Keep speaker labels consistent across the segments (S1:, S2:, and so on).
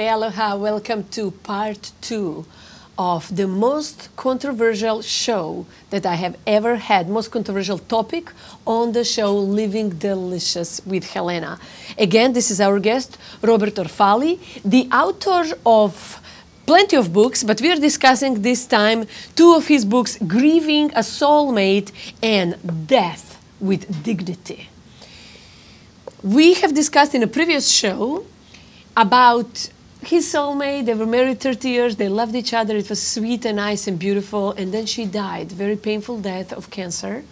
S1: aloha. Welcome to part 2 of the most controversial show that I have ever had, most controversial topic on the show, Living Delicious with Helena. Again, this is our guest, Robert Orfali, the author of plenty of books, but we are discussing this time 2 of his books, Grieving a Soulmate and Death with Dignity. We have discussed in a previous show about his soulmate. They were married 30 years, they loved each other, it was sweet and nice and beautiful, and then she died, very painful death of cancer.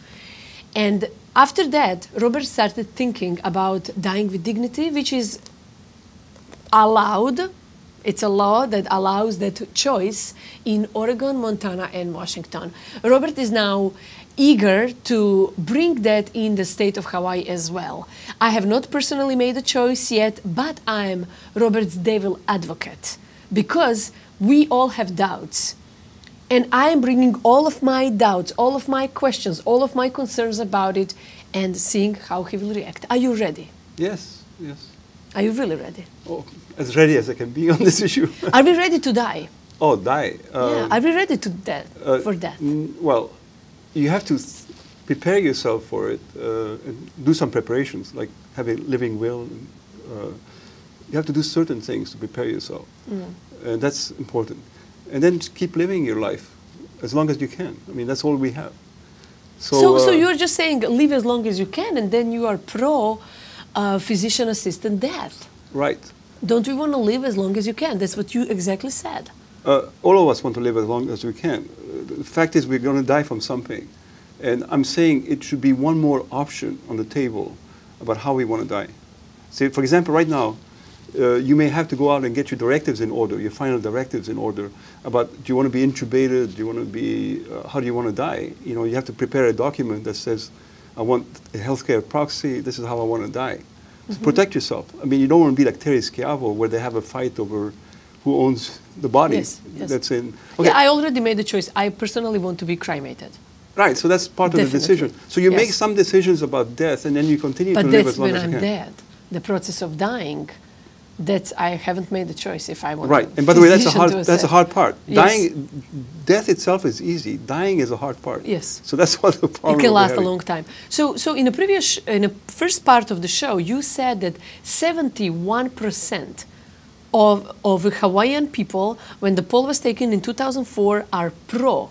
S1: And after that, Robert started thinking about dying with dignity, which is allowed. It's a law that allows that choice in Oregon, Montana, and Washington. Robert is now eager to bring that in the state of Hawaii as well. I have not personally made a choice yet, but I'm Robert's devil advocate because we all have doubts. And I am bringing all of my doubts, all of my questions, all of my concerns about it and seeing how he will react. Are you ready?
S2: Yes, yes.
S1: Are you really ready?
S2: Oh, as ready as I can be on this issue.
S1: Are we ready to die?
S2: Oh, die.
S1: Yeah. Are we ready to for death?
S2: Well, you have to prepare yourself for it and do some preparations, like have a living will. And, you have to do certain things to prepare yourself. And that's important. And then just keep living your life as long as you can. I mean, that's all we have.
S1: So you're just saying live as long as you can, and then you are pro physician assistant death.
S2: Right.
S1: Don't we want to live as long as you can? That's what you exactly said.
S2: All of us want to live as long as we can. The fact is we're going to die from something. And I'm saying it should be one more option on the table about how we want to die. Say, for example, right now, you may have to go out and get your directives in order, your final directives in order about do you want to be intubated, do you want to be, how do you want to die? You know, you have to prepare a document that says, I want a healthcare proxy, this is how I want to die. So protect yourself. I mean, you don't want to be like Terry Schiavo where they have a fight over who owns the body.
S1: Yes, yes.
S2: That's in. Okay.
S1: Yeah, I already made the choice. I personally want to be cremated.
S2: Right, so that's part of the decision. So you make some decisions about death, and then you continue to live as long as you can.
S1: But that's when I'm dead. The process of dying, that's I haven't made the choice if I want.
S2: Right, and by the way, that's a hard part.
S1: Yes.
S2: Death itself is easy. Dying is a hard part.
S1: Yes.
S2: So that's what the problem.
S1: It can last a long time. So in the first part of the show, you said that 71% of Hawaiian people, when the poll was taken in 2004, are pro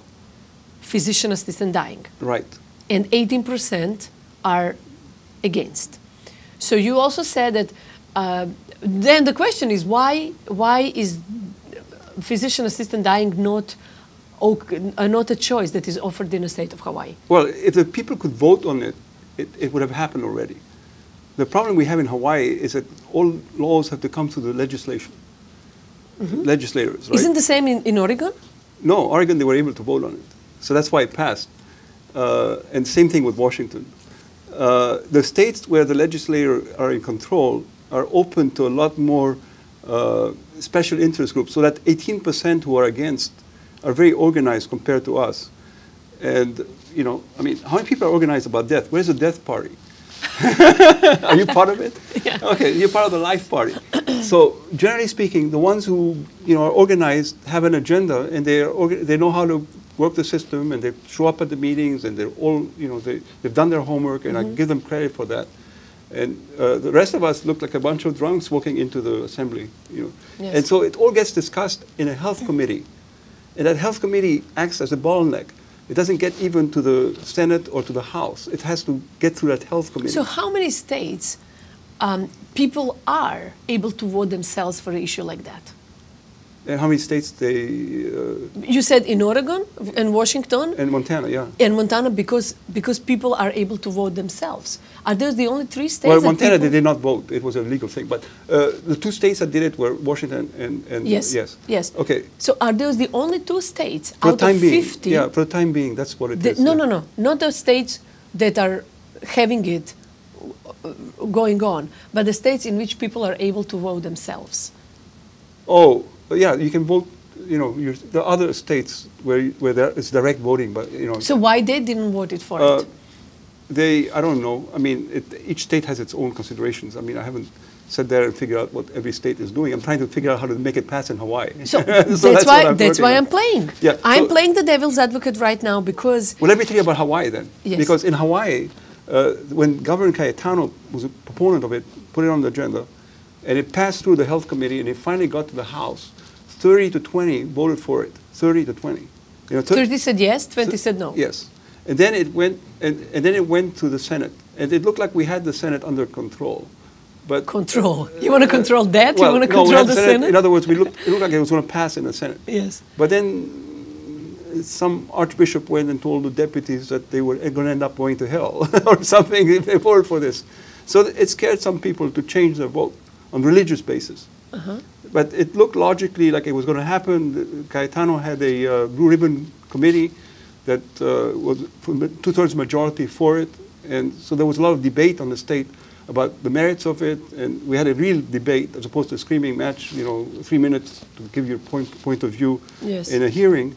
S1: physician assistant dying.
S2: Right.
S1: And 18% are against. So you also said that then the question is why is physician assistant dying not a choice that is offered in the state of Hawaii?
S2: Well, if the people could vote on it, it would have happened already. The problem we have in Hawaii is that all laws have to come through the legislation. Legislators, right?
S1: Isn't the same in Oregon?
S2: No, Oregon, they were able to vote on it. So that's why it passed. And same thing with Washington. The states where the legislators are in control are open to a lot more special interest groups, so that 18% who are against are very organized compared to us. And, you know, I mean, how many people are organized about death? Where's the death party? Are you part of it?
S1: Yeah.
S2: Okay, you're part of the life party. So generally speaking, the ones who, you know, are organized have an agenda, and they know how to work the system, and they show up at the meetings, and they're all, you know, they've done their homework, and I give them credit for that. And the rest of us look like a bunch of drunks walking into the assembly, you know.
S1: Yes.
S2: And so it all gets discussed in a health committee, and that health committee acts as a bottleneck. It doesn't get even to the Senate or to the House. It has to get through that health committee.
S1: So how many states people are able to vote themselves for an issue like that?
S2: And how many states they...
S1: you said in Oregon and Washington?
S2: And Montana, yeah.
S1: And Montana because people are able to vote themselves. Are those the only 3 states?
S2: Well, Montana, they did not vote. It was a legal thing. But the 2 states that did it were Washington and
S1: yes.
S2: Yes. Okay.
S1: So are those the only 2 states
S2: for
S1: out of 50?
S2: Yeah, for the time being, that's what it is.
S1: No. Not the states that are having it going on, but the states in which people are able to vote themselves.
S2: Oh, yeah, you can vote, you know, the other states where there is direct voting, but, you know.
S1: So why they didn't vote it for it?
S2: I don't know. I mean, each state has its own considerations. I mean, I haven't sit there and figure out what every state is doing. I'm trying to figure out how to make it pass in Hawaii.
S1: So,
S2: so
S1: that's why I'm playing.
S2: Yeah,
S1: I'm playing the devil's advocate right now because...
S2: Well, let me tell you about Hawaii then.
S1: Yes.
S2: Because in Hawaii, when Governor Cayetano was a proponent of it, put it on the agenda, and it passed through the health committee, and it finally got to the House, 30 to 20 voted for it. 30 to 20. You know,
S1: 30 said yes, 20 said no.
S2: Yes. And then it went, and then it went to the Senate. And it looked like we had the Senate under control. But
S1: control. You want to control that?
S2: Well,
S1: you want to
S2: no,
S1: control the Senate?
S2: In other words, it looked like it was going to pass in the Senate.
S1: Yes.
S2: But then some archbishop went and told the deputies that they were going to end up going to hell or something if they voted for this. So it scared some people to change their vote on religious basis. But it looked logically like it was going to happen. Cayetano had a blue ribbon committee that was 2/3 majority for it. And so there was a lot of debate on the state about the merits of it. And we had a real debate as opposed to a screaming match, you know, 3 minutes to give your point of view in a hearing.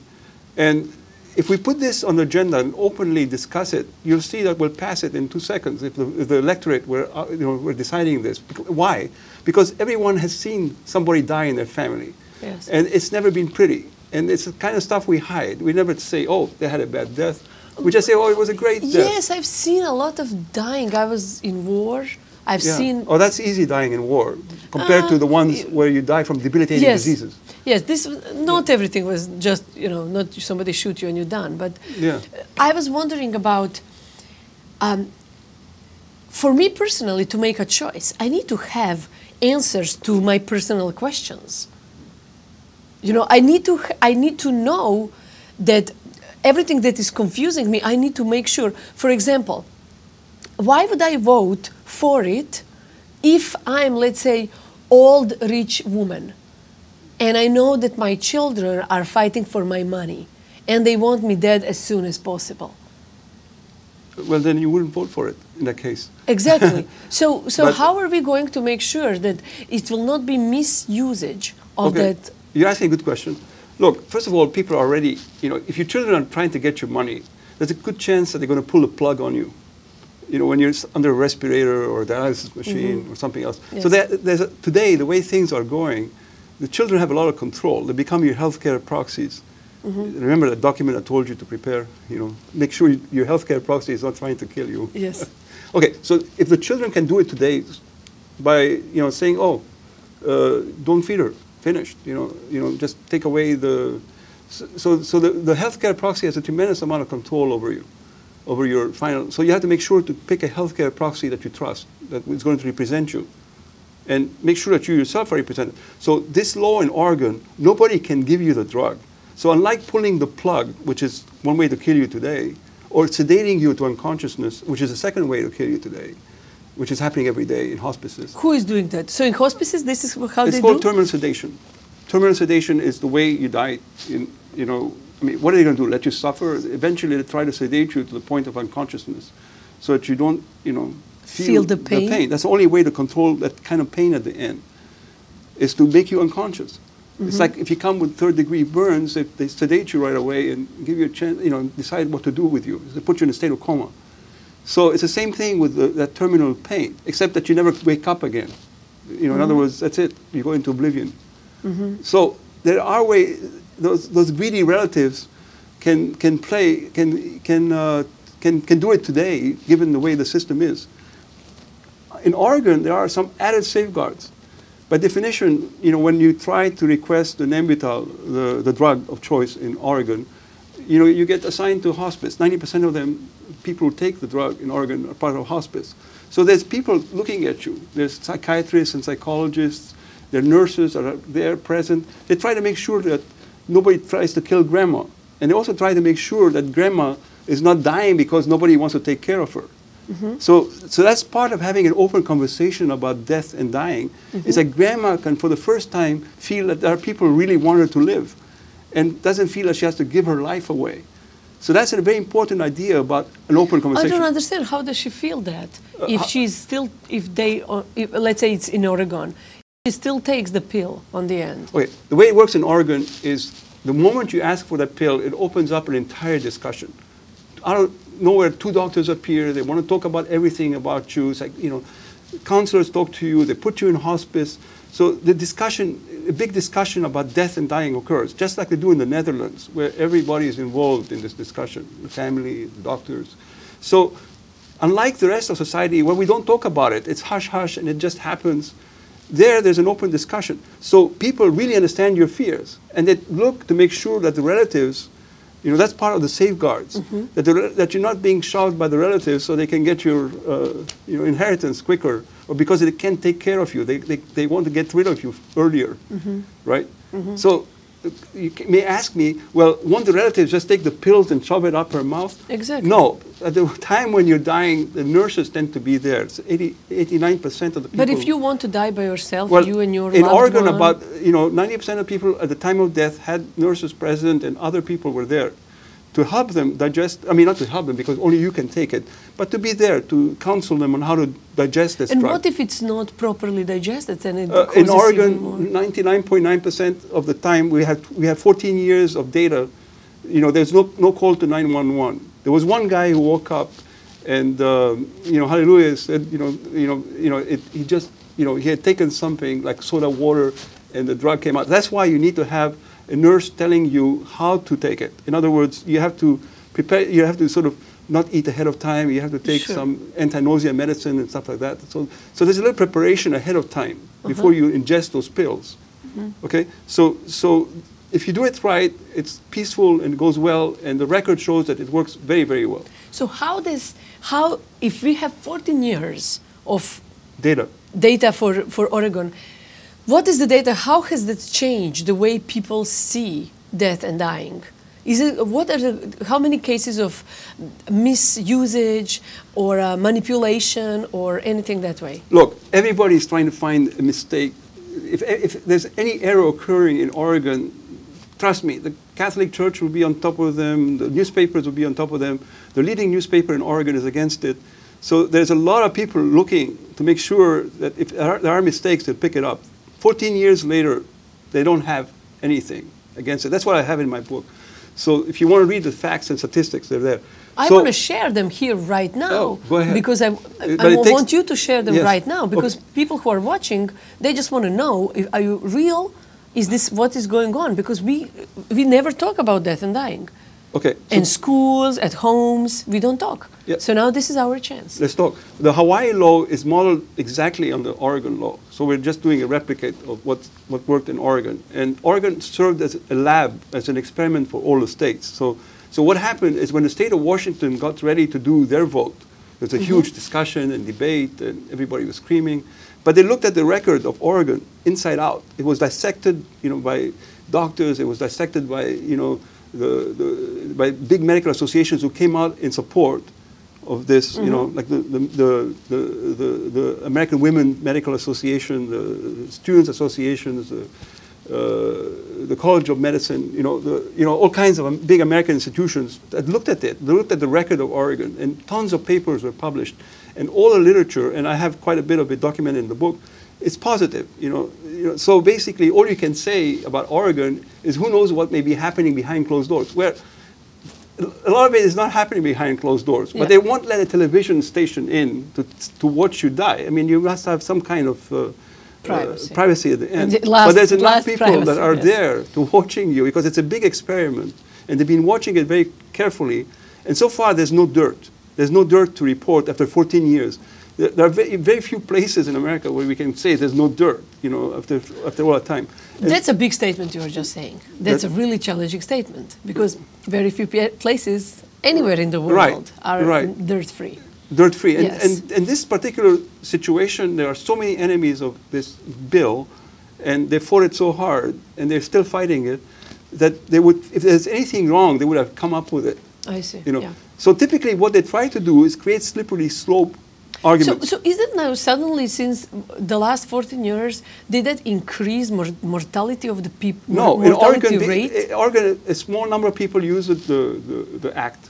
S2: And if we put this on the agenda and openly discuss it, you'll see that we'll pass it in 2 seconds if the electorate were deciding this. Why? Because everyone has seen somebody die in their family.
S1: Yes.
S2: And it's never been pretty. And it's the kind of stuff we hide. We never say, oh, they had a bad death. We just say, oh, it was a great death.
S1: Yes, I've seen a lot of dying. I was in war. I've seen...
S2: Oh, that's easy dying in war compared to the ones where you die from debilitating diseases.
S1: Yes, not everything was just, you know, not somebody shoot you and you're done. But I was wondering about, for me personally, to make a choice, I need to have answers to my personal questions. You know, I need to know that everything that is confusing me, I need to make sure. For example, why would I vote for it if I'm, let's say, old, rich woman, and I know that my children are fighting for my money, and they want me dead as soon as possible?
S2: Well, then you wouldn't vote for it in that case.
S1: Exactly. So how are we going to make sure that it will not be misusage of that?
S2: You're asking a good question. Look, first of all, people are already, you know, if your children are trying to get your money, there's a good chance that they're going to pull the plug on you. You know, when you're under a respirator or a dialysis machine or something else. Yes. So today, the way things are going, the children have a lot of control. They become your healthcare proxies. Remember that document I told you to prepare, you know, make sure your healthcare proxy is not trying to kill you.
S1: Yes.
S2: Okay, so if the children can do it today by, you know, saying, oh, don't feed her, finished, you know, just take away the, so the healthcare proxy has a tremendous amount of control over you, over your final, so you have to make sure to pick a healthcare proxy that you trust, that is going to represent you, and make sure that you yourself are represented. So this law in Oregon, nobody can give you the drug. So unlike pulling the plug, which is one way to kill you today, or sedating you to unconsciousness, which is the second way to kill you today, which is happening every day in hospices.
S1: Who is doing that? So in hospices, this is how they do?
S2: It's called terminal sedation. Terminal sedation is the way you die. You know, I mean, what are they going to do? Let you suffer? Eventually, they try to sedate you to the point of unconsciousness, so that you don't, you know, feel
S1: the pain.
S2: That's the only way to control that kind of pain at the end, is to make you unconscious. It's like if you come with third-degree burns, if they sedate you right away and give you a chance, you know, decide what to do with you. They put you in a state of coma. So it's the same thing with that terminal pain, except that you never wake up again. You know, in other words, that's it. You go into oblivion. So there are ways. Those greedy relatives can do it today, given the way the system is. In Oregon, there are some added safeguards. By definition, you know, when you try to request the Nembutal, the drug of choice in Oregon, you know, you get assigned to hospice. 90% of them, people who take the drug in Oregon, are part of hospice. So there's people looking at you. There's psychiatrists and psychologists. There are nurses that are there present. They try to make sure that nobody tries to kill grandma. And they also try to make sure that grandma is not dying because nobody wants to take care of her. So that's part of having an open conversation about death and dying. It's like grandma can, for the first time, feel that there are people who really want her to live and doesn't feel that she has to give her life away. So that's a very important idea about an open conversation.
S1: I don't understand. How does she feel that? If she's still, let's say it's in Oregon, she still takes the pill on the end.
S2: Okay, the way it works in Oregon is the moment you ask for that pill, it opens up an entire discussion. Out of nowhere, 2 doctors appear. They want to talk about everything about you. It's like, you know, counselors talk to you, they put you in hospice. So the discussion, a big discussion about death and dying occurs, just like they do in the Netherlands, where everybody is involved in this discussion, the family, the doctors. So unlike the rest of society, where we don't talk about it, it's hush-hush and it just happens, there's an open discussion. So people really understand your fears, and they look to make sure that the relatives, that's part of the safeguards, that you're not being shoved by the relatives so they can get your inheritance quicker, or because they can't take care of you. They want to get rid of you earlier, right? So you may ask me, well, won't the relatives just take the pills and shove it up her mouth?
S1: Exactly.
S2: No. At the time when you're dying, the nurses tend to be there. It's 89% of the people.
S1: But if you want to die by yourself,
S2: well,
S1: you and your
S2: in
S1: loved
S2: Oregon,
S1: one,
S2: about 90% of people at the time of death had nurses present, and other people were there to help them digest. I mean, not to help them because only you can take it, but to be there to counsel them on how to digest this
S1: and
S2: drug.
S1: what if it's not properly digested? And it
S2: in Oregon, 99.9% of the time, we have 14 years of data. There's no call to 911. There was one guy who woke up, and hallelujah, said, he had taken something like soda water, and the drug came out. That's why you need to have a nurse telling you how to take it. In other words, you have to prepare. You have to sort of not eat ahead of time. You have to take some anti-nausea medicine and stuff like that. So there's a little preparation ahead of time before you ingest those pills. Okay, so if you do it right, it's peaceful and it goes well, and the record shows that it works very, very well.
S1: So if we have 14 years of
S2: data
S1: for Oregon, what is the data? How has that changed the way people see death and dying? How many cases of misusage or manipulation or anything that way?
S2: Look, everybody is trying to find a mistake. If there's any error occurring in Oregon, trust me, the Catholic Church will be on top of them, the newspapers will be on top of them. The leading newspaper in Oregon is against it. So there's a lot of people looking to make sure that if there are mistakes, they'll pick it up. 14 years later, they don't have anything against it. That's what I have in my book. So if you want to read the facts and statistics, they're there.
S1: I want to share them here right now.
S2: Oh, go ahead.
S1: Because I want you to share them right now. Because people who are watching, they just want to know, are you real? Is this what is going on? Because we never talk about death and dying.
S2: Okay.
S1: In schools, at homes, we don't talk.
S2: Yeah.
S1: So now this is our chance.
S2: Let's talk. The Hawaii law is modeled exactly on the Oregon law. So we're just doing a replicate of what worked in Oregon. And Oregon served as a lab, as an experiment for all the states. So what happened is when the state of Washington got ready to do their vote, there was a huge discussion and debate, and everybody was screaming. But they looked at the record of Oregon inside out. It was dissected, by doctors. It was dissected by, by big medical associations who came out in support of this, like the American Women Medical Association, the Students Associations, the College of Medicine, all kinds of big American institutions that looked at it. They looked at the record of Oregon, and tons of papers were published, and all the literature, and I have quite a bit of it documented in the book. It's positive, So basically, all you can say about Oregon is who knows what may be happening behind closed doors. Where a lot of it is not happening behind closed doors, but they won't let a television station in to watch you die. I mean, you must have some kind of privacy at the end. But there's enough people that are there to watching you because it's a big experiment, and they've been watching it very carefully. And so far, there's no dirt. There's no dirt to report after 14 years. There are very few places in America where we can say there's no dirt, after all that time. And
S1: that's a big statement you were just saying. That's a really challenging statement because very few places anywhere in the world are dirt-free.
S2: Dirt-free. And this particular situation, there are so many enemies of this bill, and they fought it so hard, and they're still fighting it, that they would, if there's anything wrong, they would have come up with it.
S1: I see.
S2: So typically what they try to do is create slippery slope arguments.
S1: So is it now suddenly, since the last 14 years, did that increase mortality of the people?
S2: No, in Oregon, a small number of people use the act,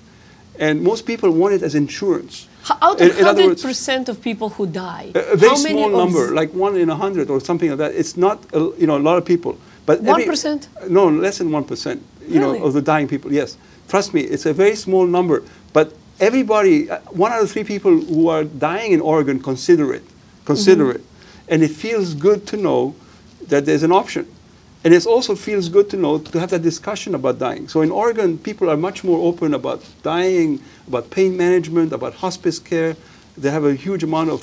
S2: and most people want it as insurance.
S1: Out of 100% of people who die,
S2: a very small number, like 1 in 100 or something like that. It's not a lot of people, but
S1: 1%?
S2: No, less than 1%. Of the dying people. Yes, trust me, it's a very small number, but. Everybody, 1 out of 3 people who are dying in Oregon consider it consider it. And it feels good to know that there's an option. And it also feels good to know to have that discussion about dying. So in Oregon, people are much more open about dying, about pain management, about hospice care. They have a huge amount of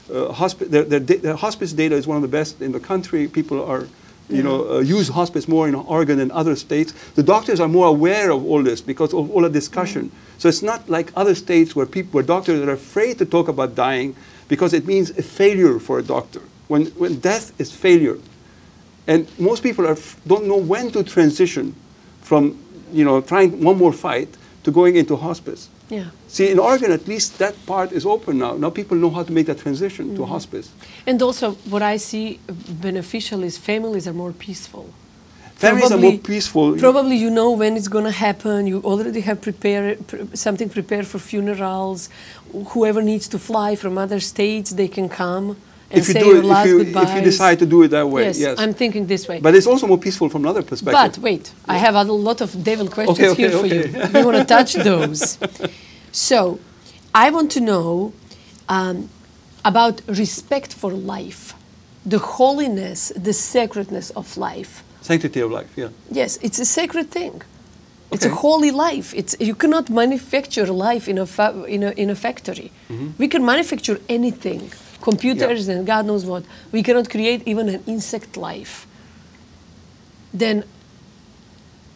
S2: their hospice data is one of the best in the country. People are, use hospice more in Oregon than other states. The doctors are more aware of all this because of all the discussion. So it's not like other states where doctors are afraid to talk about dying because it means a failure for a doctor. When death is failure. And most people don't know when to transition from, trying one more fight to going into hospice.
S1: Yeah.
S2: See, in Oregon, at least that part is open now. Now people know how to make that transition to hospice.
S1: And also, what I see beneficial is families are more peaceful.
S2: Families are more peaceful.
S1: Probably you know when it's going to happen. You already have something prepared for funerals. Whoever needs to fly from other states, they can come. If you
S2: decide to do it that way, yes.
S1: I'm thinking this way.
S2: But it's also more peaceful from another perspective.
S1: But wait, I have a lot of devil questions here for you. We want to touch those. So, I want to know about respect for life, the holiness, the sacredness of life.
S2: Sanctity of life, yeah.
S1: Yes, it's a sacred thing. It's a holy life. You cannot manufacture life in a factory. We can manufacture anything. Computers and God knows what. We cannot create even an insect life. Then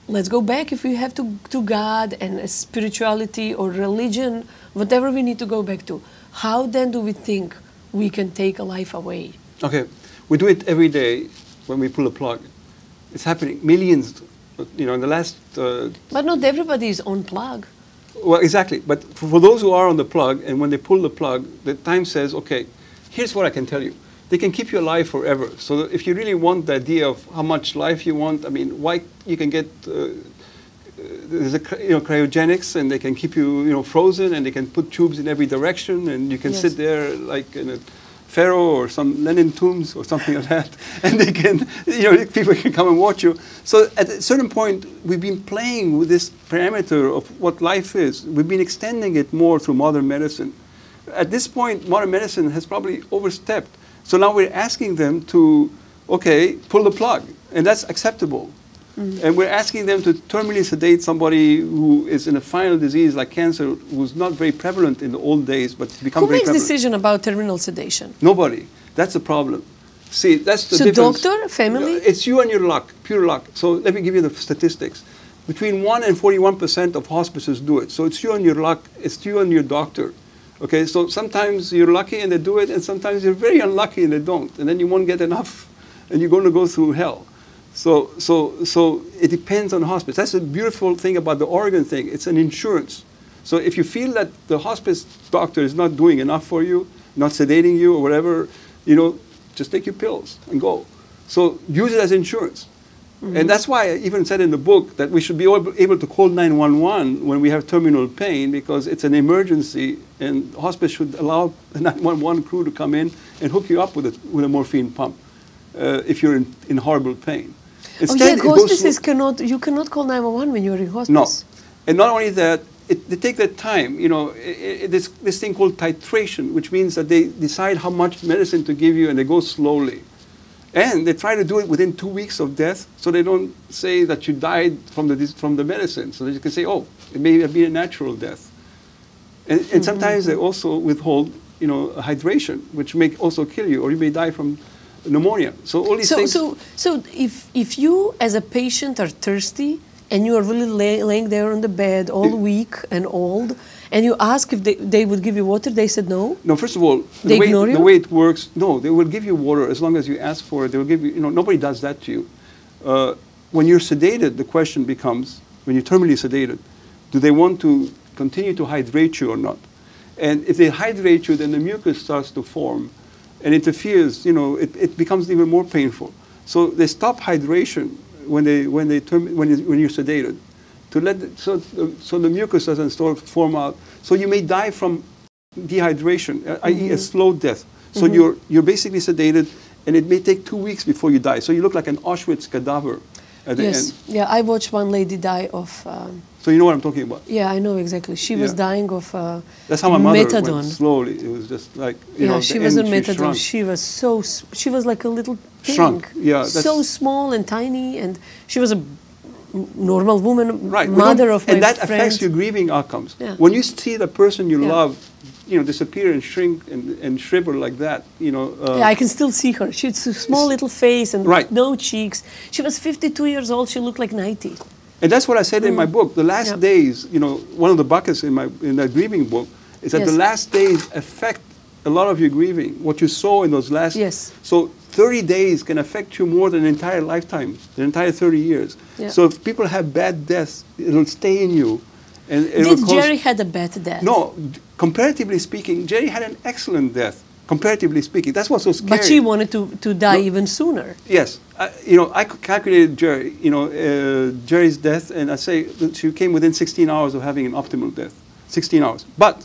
S1: let's go back if we have to God and spirituality or religion, whatever we need to go back to. How then do we think we can take a life away?
S2: Okay, we do it every day when we pull a plug. It's happening, millions, in the last...
S1: but not everybody is on plug.
S2: Well, exactly, but for those who are on the plug, and when they pull the plug, the time says, okay, here's what I can tell you. They can keep you alive forever. So if you really want the idea of how much life you want, I mean, why you can get there's a cryogenics, and they can keep you frozen, and they can put tubes in every direction, and you can sit there like in a pharaoh or some Lenin tombs or something like that, and they can people can come and watch you. So at a certain point, we've been playing with this parameter of what life is. We've been extending it more through modern medicine. At this point, modern medicine has probably overstepped. So now we're asking them to, pull the plug, and that's acceptable. And we're asking them to terminally sedate somebody who is in a final disease like cancer, who's not very prevalent in the old days, but become very prevalent.
S1: Who makes decision about terminal sedation?
S2: Nobody. That's the problem. See, that's the difference.
S1: So doctor, family?
S2: It's you and your luck, pure luck. So let me give you the statistics. Between 1 and 41% of hospices do it. So it's you and your luck. It's you and your doctor. Okay, so sometimes you're lucky and they do it, and sometimes you're very unlucky and they don't, and then you won't get enough, and you're going to go through hell. So it depends on the hospice. That's the beautiful thing about the Oregon thing. It's an insurance. So if you feel that the hospice doctor is not doing enough for you, not sedating you or whatever, just take your pills and go. So use it as insurance. And that's why I even said in the book that we should be able to call 911 when we have terminal pain, because it's an emergency, and hospice should allow the 911 crew to come in and hook you up with a morphine pump if you're in horrible pain. Instead,
S1: hospices you cannot call 911 when you're in hospice.
S2: No. And not only that, they take their time. This thing called titration, which means that they decide how much medicine to give you, and they go slowly. And they try to do it within 2 weeks of death, so they don't say that you died from the medicine. So that you can say, oh, it may have been a natural death. And sometimes they also withhold, hydration, which may also kill you, or you may die from pneumonia. So all these things.
S1: So if you as a patient are thirsty and you are really laying there on the bed all weak and old, and you ask if they would give you water, they said no?
S2: No, first of all,
S1: the
S2: way it works, no, they will give you water as long as you ask for it. They will give you, nobody does that to you. When you're sedated, the question becomes, when you're terminally sedated, do they want to continue to hydrate you or not? And if they hydrate you, then the mucus starts to form and interferes, it becomes even more painful. So they stop hydration when you're sedated, so the mucus doesn't form out. So you may die from dehydration, i.e. a slow death. So you're basically sedated, and it may take 2 weeks before you die. So you look like an Auschwitz cadaver. at the
S1: Yes.
S2: end.
S1: Yeah, I watched one lady die of.
S2: So you know what I'm talking about.
S1: Yeah, I know exactly. She was
S2: Yeah.
S1: dying of
S2: That's how my mother
S1: methadone.
S2: went slowly. It was just like, you
S1: Yeah,
S2: know,
S1: she
S2: the
S1: was
S2: end,
S1: on
S2: she
S1: methadone.
S2: shrunk.
S1: She was she was like a little thing.
S2: Shrunk, yeah, that's-
S1: So small and tiny, and she was a normal woman,
S2: Right.
S1: mother of my
S2: and that
S1: friend.
S2: affects your grieving outcomes.
S1: Yeah.
S2: When you see the person you
S1: Yeah.
S2: love, you know, disappear and shrink and shrivel like that, you know.
S1: Yeah, I can still see her. She had a small little face and
S2: Right.
S1: no cheeks. She was 52 years old. She looked like 90.
S2: And that's what I said in my book. The last
S1: Yeah.
S2: days, you know, one of the buckets in that grieving book is that
S1: Yes.
S2: the last days affect a lot of your grieving. What you saw in those last.
S1: Yes.
S2: So 30 days can affect you more than an entire lifetime, the entire 30 years.
S1: Yeah.
S2: So if people have bad deaths, it'll stay in you. And it'll
S1: Did
S2: cause,
S1: Jerry had a bad death?
S2: No, comparatively speaking, Jerry had an excellent death. Comparatively speaking, that's what's so scary.
S1: But she wanted to die even sooner.
S2: Yes, you know, I calculated Jerry, you know, Jerry's death, and I say that she came within 16 hours of having an optimal death, 16 hours. But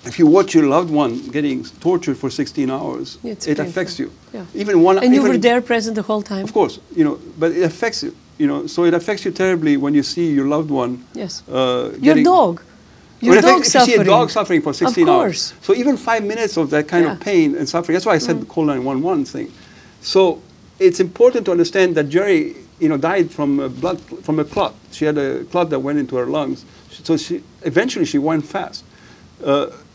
S2: if you watch your loved one getting tortured for 16 hours,
S1: It's
S2: it
S1: painful.
S2: affects you.
S1: Yeah.
S2: Even one.
S1: And you
S2: even,
S1: were there present the whole time?
S2: Of course, you know, but it affects you. You know, so it affects you terribly when you see your loved one.
S1: Yes.
S2: Your
S1: Your dog. Your dog
S2: if
S1: suffering.
S2: you see a dog suffering for 16
S1: Of course.
S2: hours. So even 5 minutes of that kind
S1: Yeah.
S2: of pain and suffering, that's why I said the call 911 thing. So it's important to understand that Jerry, you know, died from a clot. She had a clot that went into her lungs. So eventually she went fast.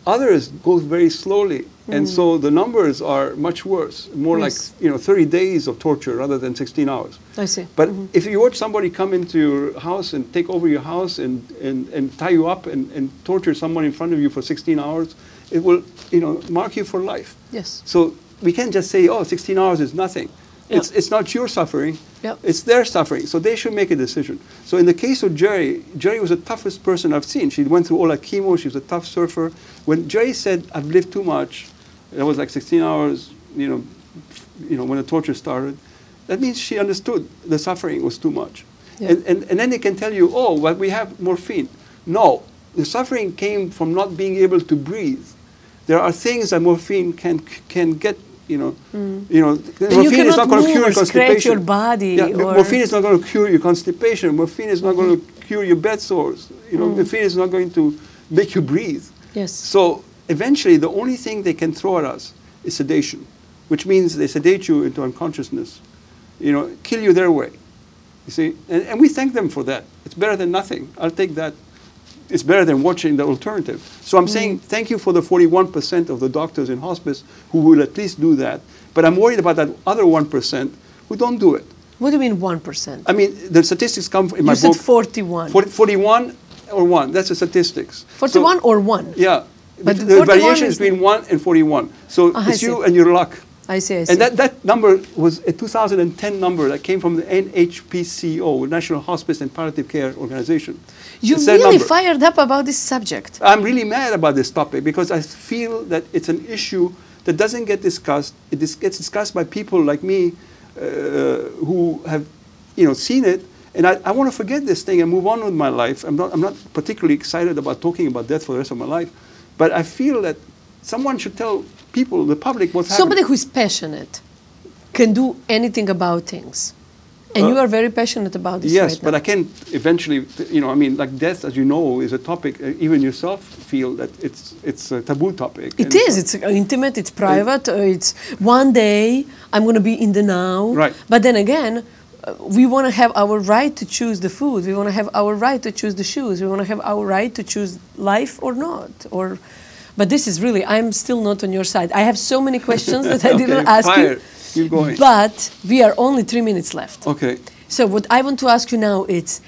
S2: Others go very slowly. And so the numbers are much worse, more
S1: Yes.
S2: like, you know, 30 days of torture rather than 16 hours.
S1: I see.
S2: But if you watch somebody come into your house and take over your house and tie you up and torture someone in front of you for 16 hours, it will, you know, mark you for life.
S1: Yes.
S2: So we can't just say, oh, 16 hours is nothing.
S1: Yeah.
S2: It's not your suffering.
S1: Yep.
S2: It's their suffering. So they should make a decision. So in the case of Jerry, Jerry was the toughest person I've seen. She went through all that chemo. She was a tough surfer. When Jerry said, I've lived too much, that was like 16 hours, you know, when the torture started, that means she understood the suffering was too much.
S1: Yeah.
S2: And then they can tell you, oh, well, we have morphine. No, the suffering came from not being able to breathe. There are things that morphine can get, you know. Morphine is not going to cure your
S1: scratch
S2: constipation.
S1: your body.
S2: Yeah,
S1: or
S2: morphine is not going to cure your constipation. Morphine is not going to cure your bed sores. You know, morphine is not going to make you breathe.
S1: Yes.
S2: So eventually, the only thing they can throw at us is sedation, which means they sedate you into unconsciousness, you know, kill you their way. You see, and we thank them for that. It's better than nothing. I'll take that. It's better than watching the alternative. So I'm saying thank you for the 41% of the doctors in hospice who will at least do that. But I'm worried about that other 1% who don't do it.
S1: What do you mean 1%?
S2: I mean, the statistics come in my
S1: You said
S2: book.
S1: 41.
S2: 41 or 1. That's the statistics.
S1: 41
S2: So,
S1: or 1?
S2: yeah.
S1: But
S2: the
S1: 41
S2: variation is
S1: is
S2: between 1 and 41. So
S1: I
S2: it's
S1: see.
S2: you and your luck.
S1: I see, I see.
S2: And that number was a 2010 number that came from the NHPCO, National Hospice and Palliative Care Organization.
S1: You're
S2: It's that
S1: really
S2: number.
S1: fired up about this subject.
S2: I'm really mad about this topic because I feel that it's an issue that doesn't get discussed. It gets discussed by people like me who have, you know, seen it. And I want to forget this thing and move on with my life. I'm not particularly excited about talking about death for the rest of my life. But I feel that someone should tell people, the public, what's
S1: Somebody
S2: happening.
S1: who is passionate can do anything about things. And you are very passionate about this
S2: Yes,
S1: right
S2: but
S1: now.
S2: I can't eventually, you know, I mean, like death, as you know, is a topic, even yourself feel that it's a taboo topic.
S1: It is. It's intimate. It's private. It's one day I'm going to be in the now.
S2: Right.
S1: But then again, we want to have our right to choose the food. We want to have our right to choose the shoes. We want to have our right to choose life or not. But this is really, I'm still not on your side. I have so many questions that I didn't ask
S2: fire.
S1: you.
S2: Keep going.
S1: But we are only 3 minutes left.
S2: Okay.
S1: So what I want to ask you now is,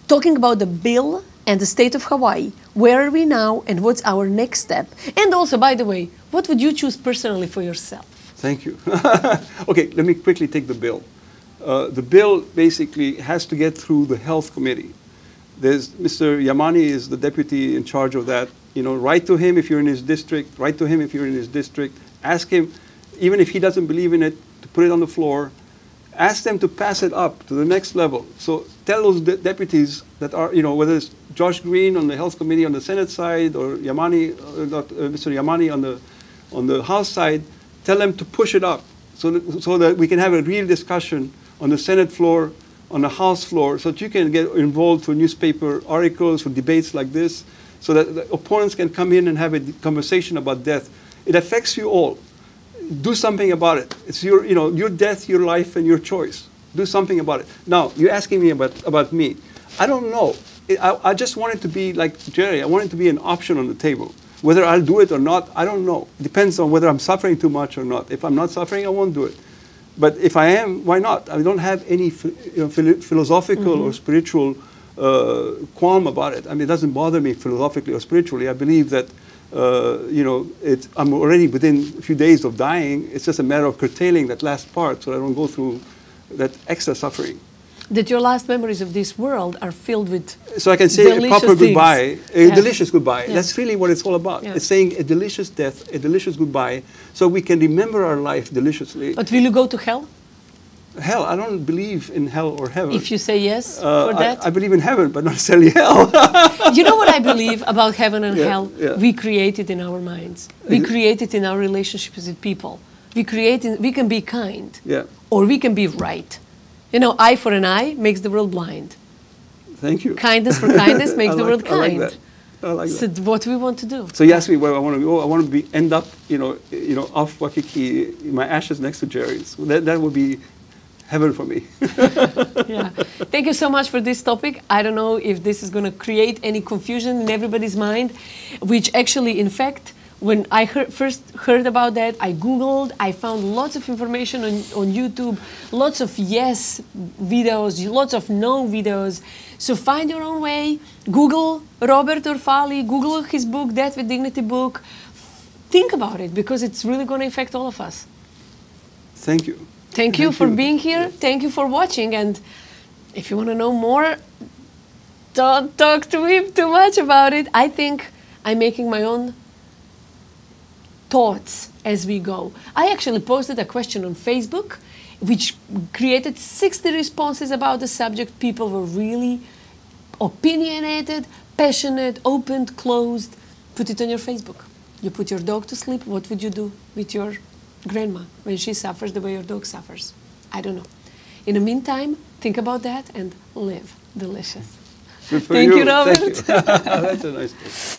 S1: talking about the bill and the state of Hawaii, where are we now and what's our next step? And also, by the way, what would you choose personally for yourself?
S2: Thank you. Okay, let me quickly take the bill. The bill basically has to get through the health committee. There's Mr. Yamani is the deputy in charge of that. You know, write to him if you're in his district. Write to him if you're in his district. Ask him, even if he doesn't believe in it, to put it on the floor. Ask them to pass it up to the next level. So tell those deputies that are, you know, whether it's Josh Green on the health committee on the Senate side or Yamani, Mr. Yamani on the House side, tell them to push it up so that we can have a real discussion on the Senate floor, on the House floor, so that you can get involved for newspaper articles, for debates like this, so that the opponents can come in and have a conversation about death. It affects you all. Do something about it. It's your, your death, your life, and your choice. Do something about it. Now, you're asking me about me. I don't know. I just want it to be like Jerry. I want it to be an option on the table. Whether I'll do it or not, I don't know. It depends on whether I'm suffering too much or not. If I'm not suffering, I won't do it. But if I am, why not? I don't have any philosophical or spiritual qualm about it. I mean, it doesn't bother me philosophically or spiritually. I believe that, I'm already within a few days of dying. It's just a matter of curtailing that last part so I don't go through that extra suffering.
S1: That your last memories of this world are filled with
S2: so I can say a proper goodbye, delicious goodbye.
S1: Yeah.
S2: That's really what it's all about.
S1: Yeah.
S2: It's saying a delicious death, a delicious goodbye, so we can remember our life deliciously.
S1: But will you go to hell?
S2: Hell, I don't believe in hell or heaven.
S1: If you say yes for that?
S2: I believe in heaven, but not necessarily hell.
S1: You know what I believe about heaven and hell?
S2: Yeah.
S1: We create it in our minds. We create it in our relationships with people. We can be kind.
S2: Yeah.
S1: Or we can be right. Eye for an eye makes the world blind.
S2: Thank you.
S1: Kindness for kindness makes the world kind.
S2: I like
S1: so
S2: that.
S1: What we want to do.
S2: So you asked me where I want to go. I want to end up, off Waikiki, my ashes next to Jerry's. That would be heaven for me.
S1: Yeah. Thank you so much for this topic. I don't know if this is going to create any confusion in everybody's mind, which actually, in fact, when I first heard about that, I Googled, I found lots of information on YouTube, lots of yes videos, lots of no videos. So find your own way. Google Robert Orfali, Google his book, Death with Dignity book. Think about it, because it's really going to affect all of us.
S2: Thank you.
S1: Thank you for being here. Thank you for watching. And if you want to know more, don't talk to me too much about it. I think I'm making my own thoughts as we go. I actually posted a question on Facebook, which created 60 responses about the subject. People were really opinionated, passionate, open, closed. Put it on your Facebook. You put your dog to sleep. What would you do with your grandma when she suffers the way your dog suffers? I don't know. In the meantime, think about that and live delicious.
S2: Good for
S1: Thank you,
S2: Thank
S1: Robert.
S2: you. That's a nice thing.